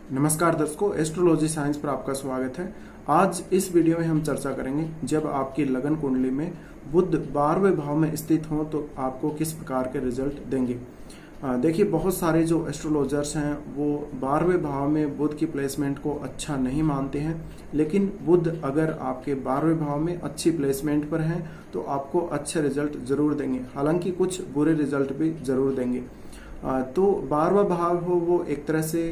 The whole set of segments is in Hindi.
नमस्कार दर्शकों, एस्ट्रोलॉजी साइंस पर आपका स्वागत है। आज इस वीडियो में हम चर्चा करेंगे जब आपकी लगन कुंडली में बुध 12वें भाव में स्थित हो तो आपको किस प्रकार के रिजल्ट देंगे। देखिए, बहुत सारे जो एस्ट्रोलॉजर्स हैं वो 12वें भाव में बुध की प्लेसमेंट को अच्छा नहीं मानते हैं, लेकिन बुध अगर आपके 12वें भाव में अच्छी प्लेसमेंट पर हैं तो आपको अच्छे रिजल्ट जरूर देंगे, हालांकि कुछ बुरे रिजल्ट भी जरूर देंगे। तो 12वां भाव हो वो एक तरह से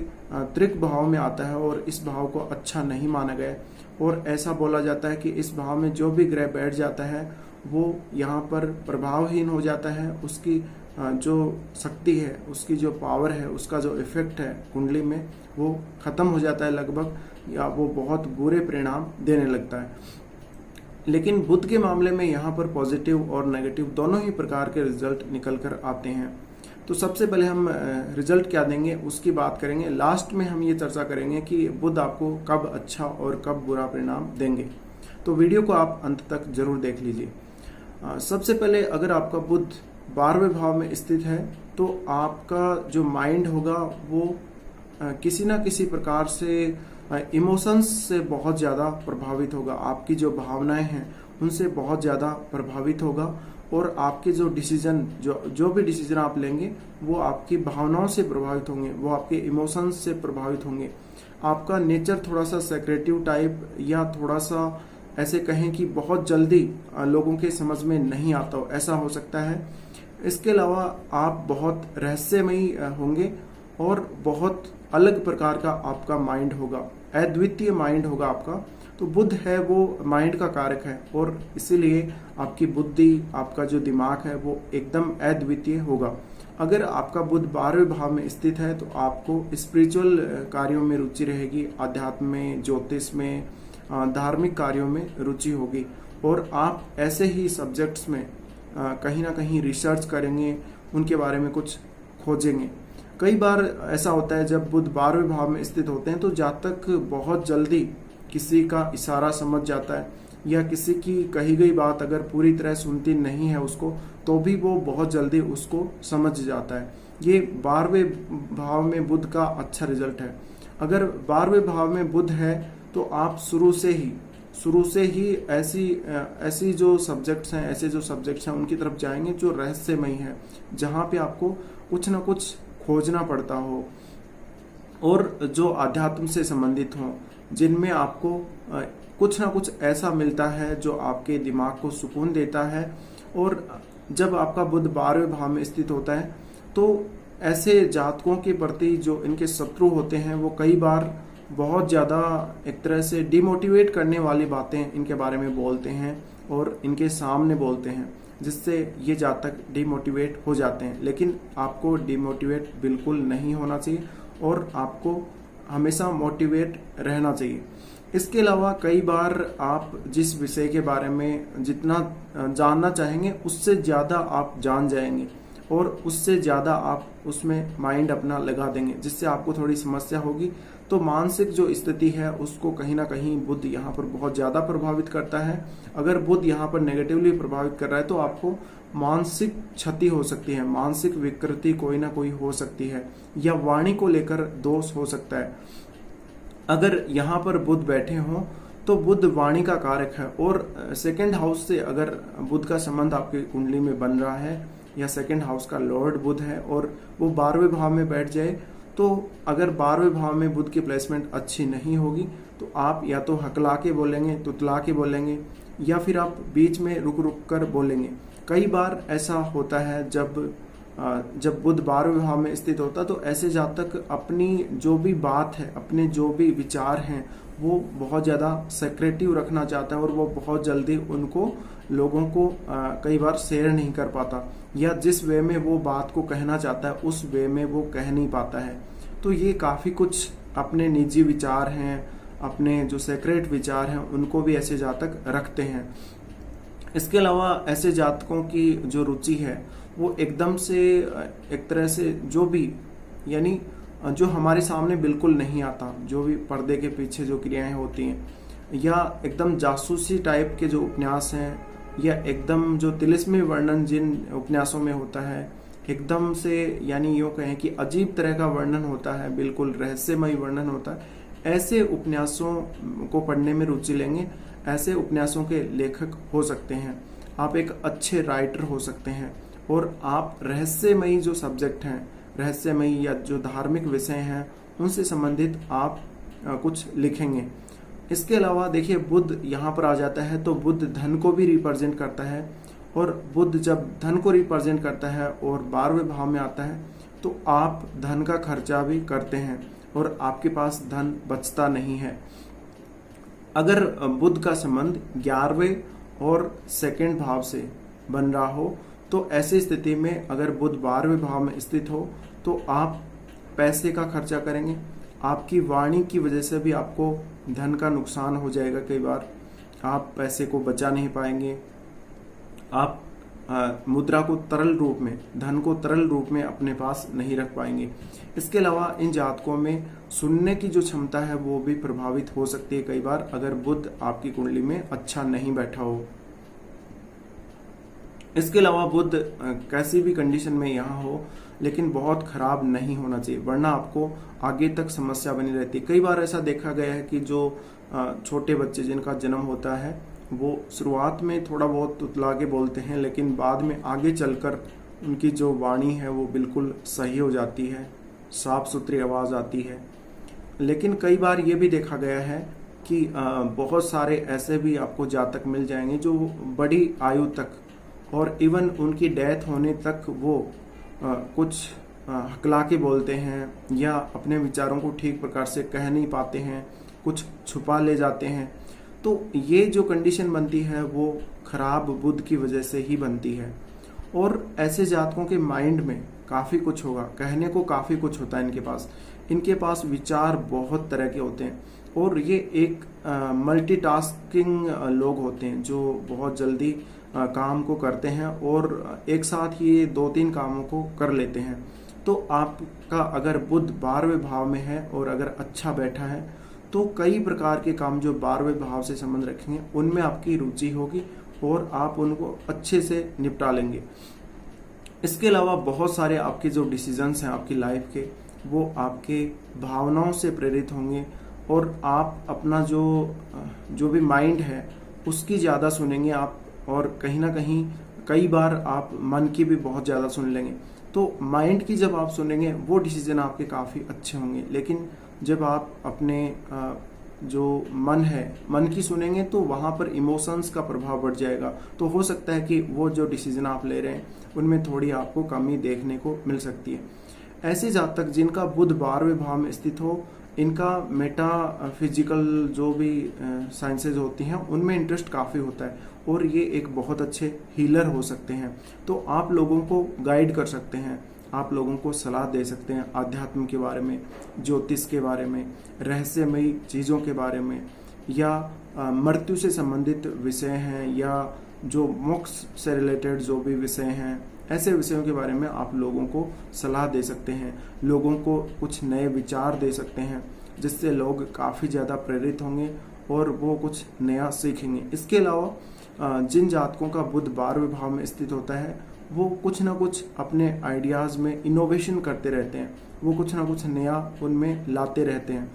त्रिक भाव में आता है और इस भाव को अच्छा नहीं माना गया और ऐसा बोला जाता है कि इस भाव में जो भी ग्रह बैठ जाता है वो यहाँ पर प्रभावहीन हो जाता है। उसकी जो शक्ति है, उसकी जो पावर है, उसका जो इफेक्ट है कुंडली में वो खत्म हो जाता है लगभग, या वो बहुत बुरे परिणाम देने लगता है। लेकिन बुध के मामले में यहाँ पर पॉजिटिव और नेगेटिव दोनों ही प्रकार के रिजल्ट निकल कर आते हैं। तो सबसे पहले हम रिजल्ट क्या देंगे उसकी बात करेंगे। लास्ट में हम ये चर्चा करेंगे कि बुध आपको कब अच्छा और कब बुरा परिणाम देंगे। तो वीडियो को आप अंत तक जरूर देख लीजिए। सबसे पहले अगर आपका बुध 12वें भाव में स्थित है तो आपका जो माइंड होगा वो किसी ना किसी प्रकार से इमोशंस से बहुत ज़्यादा प्रभावित होगा। आपकी जो भावनाएं हैं उनसे बहुत ज़्यादा प्रभावित होगा और आपके जो डिसीजन जो भी डिसीजन आप लेंगे वो आपकी भावनाओं से प्रभावित होंगे, वो आपके इमोशंस से प्रभावित होंगे। आपका नेचर थोड़ा सा सेक्रेटिव टाइप या थोड़ा सा ऐसे कहें कि बहुत जल्दी लोगों के समझ में नहीं आता हो, ऐसा हो सकता है। इसके अलावा आप बहुत रहस्यमयी होंगे और बहुत अलग प्रकार का आपका माइंड होगा, अद्वितीय माइंड होगा आपका। तो बुध है वो माइंड का कारक है और इसीलिए आपकी बुद्धि, आपका जो दिमाग है वो एकदम अद्वितीय होगा। अगर आपका बुध 12वें भाव में स्थित है तो आपको स्पिरिचुअल कार्यों में रुचि रहेगी, आध्यात्म में, ज्योतिष में, धार्मिक कार्यों में रुचि होगी और आप ऐसे ही सब्जेक्ट्स में कहीं ना कहीं रिसर्च करेंगे, उनके बारे में कुछ खोजेंगे। कई बार ऐसा होता है जब बुध 12वें भाव में स्थित होते हैं तो जातक बहुत जल्दी किसी का इशारा समझ जाता है या किसी की कही गई बात अगर पूरी तरह सुनती नहीं है उसको तो भी वो बहुत जल्दी उसको समझ जाता है। ये 12वें भाव में बुध का अच्छा रिजल्ट है। अगर 12वें भाव में बुध है तो आप शुरू से ही ऐसी जो सब्जेक्ट्स हैं उनकी तरफ जाएंगे जो रहस्यमयी है, जहाँ पे आपको कुछ ना कुछ खोजना पड़ता हो और जो आध्यात्म से संबंधित हो, जिनमें आपको कुछ ना कुछ ऐसा मिलता है जो आपके दिमाग को सुकून देता है। और जब आपका बुध 12वें भाव में स्थित होता है तो ऐसे जातकों के प्रति जो इनके शत्रु होते हैं वो कई बार बहुत ज़्यादा एक तरह से डिमोटिवेट करने वाली बातें इनके बारे में बोलते हैं और इनके सामने बोलते हैं, जिससे ये जातक डिमोटिवेट हो जाते हैं। लेकिन आपको डिमोटिवेट बिल्कुल नहीं होना चाहिए और आपको हमेशा मोटिवेट रहना चाहिए। इसके अलावा कई बार आप जिस विषय के बारे में जितना जानना चाहेंगे उससे ज़्यादा आप जान जाएंगे और उससे ज़्यादा आप उसमें माइंड अपना लगा देंगे, जिससे आपको थोड़ी समस्या होगी। तो मानसिक जो स्थिति है उसको कहीं ना कहीं बुध यहाँ पर बहुत ज़्यादा प्रभावित करता है। अगर बुध यहाँ पर नेगेटिवली प्रभावित कर रहा है तो आपको मानसिक क्षति हो सकती है, मानसिक विकृति कोई ना कोई हो सकती है या वाणी को लेकर दोष हो सकता है। अगर यहाँ पर बुध बैठे हों तो बुध वाणी का कारक है और सेकंड हाउस से अगर बुध का संबंध आपकी कुंडली में बन रहा है या सेकंड हाउस का लॉर्ड बुध है और वो 12वें भाव में बैठ जाए तो अगर 12वें भाव में बुध की प्लेसमेंट अच्छी नहीं होगी तो आप या तो हकला के बोलेंगे, तुतला के बोलेंगे या फिर आप बीच में रुक रुक कर बोलेंगे। कई बार ऐसा होता है जब बुध 12वें भाव में स्थित होता है तो ऐसे जातक अपनी जो भी बात है, अपने जो भी विचार हैं वो बहुत ज़्यादा सेक्रेटिव रखना चाहता है और वो बहुत जल्दी उनको लोगों को कई बार शेयर नहीं कर पाता या जिस वे में वो बात को कहना चाहता है उस वे में वो कह नहीं पाता है। तो ये काफ़ी कुछ अपने निजी विचार हैं, अपने जो सेक्रेट विचार हैं उनको भी ऐसे जातक रखते हैं। इसके अलावा ऐसे जातकों की जो रुचि है वो एकदम से एक तरह से जो भी यानी जो हमारे सामने बिल्कुल नहीं आता, जो भी पर्दे के पीछे जो क्रियाएं होती हैं या एकदम जासूसी टाइप के जो उपन्यास हैं या एकदम जो तिलिस्मी वर्णन जिन उपन्यासों में होता है एकदम से, यानी यूँ कहें कि अजीब तरह का वर्णन होता है, बिल्कुल रहस्यमय वर्णन होता है, ऐसे उपन्यासों को पढ़ने में रुचि लेंगे, ऐसे उपन्यासों के लेखक हो सकते हैं। आप एक अच्छे राइटर हो सकते हैं और आप रहस्यमयी जो सब्जेक्ट हैं, रहस्यमयी या जो धार्मिक विषय हैं, उनसे संबंधित आप कुछ लिखेंगे। इसके अलावा देखिए, बुध यहाँ पर आ जाता है तो बुध धन को भी रिप्रेजेंट करता है, और बुध जब धन को रिप्रेजेंट करता है और 12वें भाव में आता है तो आप धन का खर्चा भी करते हैं और आपके पास धन बचता नहीं है। अगर बुध का संबंध 11वें और सेकंड भाव से बन रहा हो तो ऐसी स्थिति में अगर बुध 12वें भाव में स्थित हो तो आप पैसे का खर्चा करेंगे। आपकी वाणी की वजह से भी आपको धन का नुकसान हो जाएगा। कई बार आप पैसे को बचा नहीं पाएंगे। आप मुद्रा को तरल रूप में, धन को तरल रूप में अपने पास नहीं रख पाएंगे। इसके अलावा इन जातकों में सुनने की जो क्षमता है वो भी प्रभावित हो सकती है कई बार, अगर बुध आपकी कुंडली में अच्छा नहीं बैठा हो। इसके अलावा बुध कैसी भी कंडीशन में यहाँ हो, लेकिन बहुत खराब नहीं होना चाहिए, वरना आपको आगे तक समस्या बनी रहती है। कई बार ऐसा देखा गया है कि जो छोटे बच्चे जिनका जन्म होता है वो शुरुआत में थोड़ा बहुत तुतला के बोलते हैं, लेकिन बाद में आगे चलकर उनकी जो वाणी है वो बिल्कुल सही हो जाती है, साफ सुथरी आवाज़ आती है। लेकिन कई बार ये भी देखा गया है कि बहुत सारे ऐसे भी आपको जातक मिल जाएंगे जो बड़ी आयु तक और इवन उनकी डेथ होने तक वो कुछ हकला के बोलते हैं या अपने विचारों को ठीक प्रकार से कह नहीं पाते हैं, कुछ छुपा ले जाते हैं। तो ये जो कंडीशन बनती है वो खराब बुध की वजह से ही बनती है। और ऐसे जातकों के माइंड में काफ़ी कुछ होगा, कहने को काफ़ी कुछ होता है इनके पास विचार बहुत तरह के होते हैं और ये एक मल्टीटास्किंग लोग होते हैं जो बहुत जल्दी काम को करते हैं और एक साथ ये 2-3 कामों को कर लेते हैं। तो आपका अगर बुध 12वें भाव में है और अगर अच्छा बैठा है तो कई प्रकार के काम जो 12वें भाव से संबंध रखेंगे उनमें आपकी रुचि होगी और आप उनको अच्छे से निपटा लेंगे। इसके अलावा बहुत सारे आपके जो डिसीजंस हैं आपकी लाइफ के, वो आपके भावनाओं से प्रेरित होंगे और आप अपना जो भी माइंड है उसकी ज़्यादा सुनेंगे आप, और कहीं ना कहीं कई बार आप मन की भी बहुत ज़्यादा सुन लेंगे। तो माइंड की जब आप सुनेंगे वो डिसीजन आपके काफ़ी अच्छे होंगे, लेकिन जब आप अपने जो मन है मन की सुनेंगे तो वहाँ पर इमोशंस का प्रभाव बढ़ जाएगा। तो हो सकता है कि वो जो डिसीजन आप ले रहे हैं उनमें थोड़ी आपको कमी देखने को मिल सकती है। ऐसे जातक जिनका बुध 12वें भाव में स्थित हो, इनका मेटा फिजिकल जो भी साइंसेज होती हैं उनमें इंटरेस्ट काफ़ी होता है और ये एक बहुत अच्छे हीलर हो सकते हैं। तो आप लोगों को गाइड कर सकते हैं, आप लोगों को सलाह दे सकते हैं आध्यात्म के बारे में, ज्योतिष के बारे में, रहस्यमयी चीज़ों के बारे में, या मृत्यु से संबंधित विषय हैं या जो मोक्ष से रिलेटेड जो भी विषय हैं, ऐसे विषयों के बारे में आप लोगों को सलाह दे सकते हैं, लोगों को कुछ नए विचार दे सकते हैं जिससे लोग काफ़ी ज़्यादा प्रेरित होंगे और वो कुछ नया सीखेंगे। इसके अलावा जिन जातकों का बुध 12वें भाव में स्थित होता है वो कुछ ना कुछ अपने आइडियाज़ में इनोवेशन करते रहते हैं, वो कुछ ना कुछ नया उनमें लाते रहते हैं।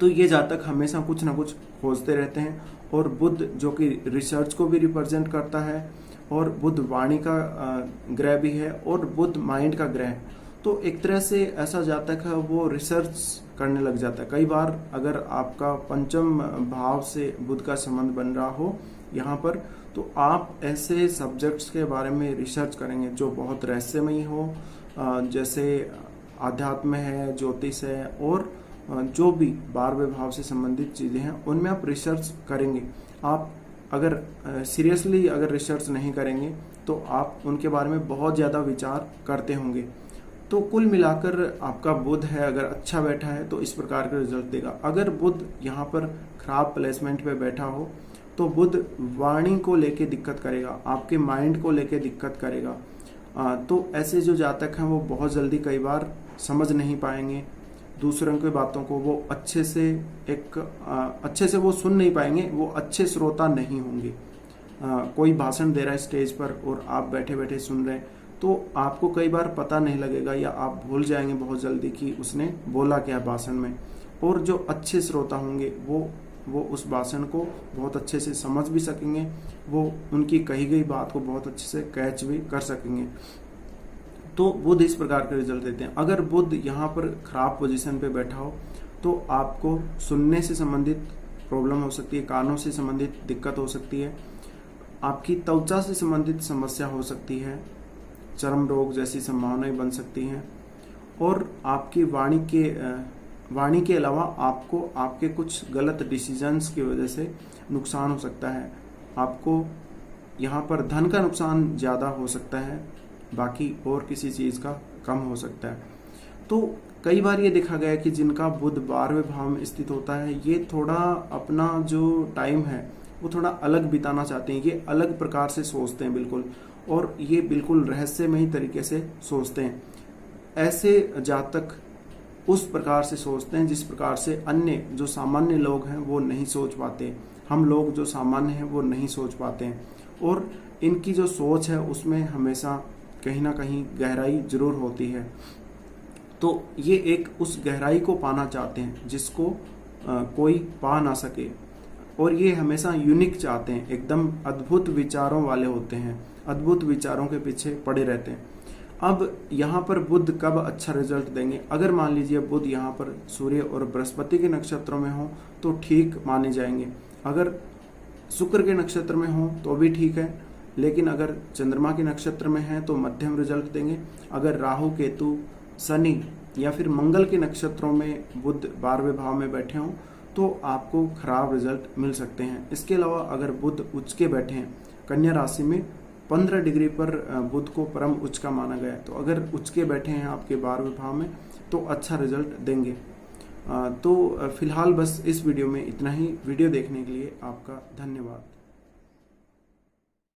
तो ये जातक हमेशा कुछ ना कुछ खोजते रहते हैं। और बुध जो कि रिसर्च को भी रिप्रेजेंट करता है और बुध वाणी का ग्रह भी है और बुध माइंड का ग्रह है, तो एक तरह से ऐसा जातक है वो रिसर्च करने लग जाता है। कई बार अगर आपका पंचम भाव से बुध का संबंध बन रहा हो यहाँ पर, तो आप ऐसे सब्जेक्ट्स के बारे में रिसर्च करेंगे जो बहुत रहस्यमयी हो, जैसे अध्यात्म है, ज्योतिष है और जो भी 12वें भाव से संबंधित चीज़ें हैं उनमें आप रिसर्च करेंगे। आप अगर सीरियसली अगर रिसर्च नहीं करेंगे तो आप उनके बारे में बहुत ज़्यादा विचार करते होंगे। तो कुल मिलाकर आपका बुध है अगर अच्छा बैठा है तो इस प्रकार का रिजल्ट देगा। अगर बुध यहाँ पर खराब प्लेसमेंट पे बैठा हो तो बुध वाणी को लेके दिक्कत करेगा, आपके माइंड को लेके दिक्कत करेगा। तो ऐसे जो जातक हैं वो बहुत जल्दी कई बार समझ नहीं पाएंगे, दूसरों की बातों को वो अच्छे से वो सुन नहीं पाएंगे, वो अच्छे श्रोता नहीं होंगे। कोई भाषण दे रहा है स्टेज पर और आप बैठे बैठे सुन रहे हैं तो आपको कई बार पता नहीं लगेगा या आप भूल जाएंगे बहुत जल्दी कि उसने बोला क्या भाषण में। और जो अच्छे श्रोता होंगे वो उस भाषण को बहुत अच्छे से समझ भी सकेंगे, वो उनकी कही गई बात को बहुत अच्छे से कैच भी कर सकेंगे। तो बुध इस प्रकार के रिजल्ट देते हैं। अगर बुध यहाँ पर खराब पोजीशन पे बैठा हो तो आपको सुनने से संबंधित प्रॉब्लम हो सकती है, कानों से संबंधित दिक्कत हो सकती है, आपकी त्वचा से संबंधित समस्या हो सकती है, चर्म रोग जैसी संभावनाएं बन सकती हैं, और आपकी वाणी के अलावा आपको आपके कुछ गलत डिसीजंस की वजह से नुकसान हो सकता है। आपको यहाँ पर धन का नुकसान ज़्यादा हो सकता है, बाकी और किसी चीज़ का कम हो सकता है। तो कई बार ये देखा गया है कि जिनका बुध 12वें भाव में स्थित होता है, ये थोड़ा अपना जो टाइम है वो थोड़ा अलग बिताना चाहते हैं, ये अलग प्रकार से सोचते हैं बिल्कुल, और ये बिल्कुल रहस्यमयी तरीके से सोचते हैं। ऐसे जातक उस प्रकार से सोचते हैं जिस प्रकार से अन्य जो सामान्य लोग हैं वो नहीं सोच पाते, हम लोग जो सामान्य हैं वो नहीं सोच पाते हैं। और इनकी जो सोच है उसमें हमेशा कहीं ना कहीं गहराई जरूर होती है। तो ये एक उस गहराई को पाना चाहते हैं जिसको कोई पा ना सके, और ये हमेशा यूनिक चाहते हैं, एकदम अद्भुत विचारों वाले होते हैं, अद्भुत विचारों के पीछे पड़े रहते हैं। अब यहाँ पर बुध कब अच्छा रिजल्ट देंगे? अगर मान लीजिए बुध यहाँ पर सूर्य और बृहस्पति के नक्षत्रों में हो तो ठीक माने जाएंगे, अगर शुक्र के नक्षत्र में हो तो भी ठीक है, लेकिन अगर चंद्रमा के नक्षत्र में है तो मध्यम रिजल्ट देंगे। अगर राहु, केतु, शनि या फिर मंगल के नक्षत्रों में बुध 12वें भाव में बैठे हों तो आपको खराब रिजल्ट मिल सकते हैं। इसके अलावा अगर बुध उच्च के बैठे हैं, कन्या राशि में 15 डिग्री पर बुध को परम उच्च का माना गया है, तो अगर उच्च के बैठे हैं आपके 12वें भाव में तो अच्छा रिजल्ट देंगे। तो फिलहाल बस इस वीडियो में इतना ही। वीडियो देखने के लिए आपका धन्यवाद।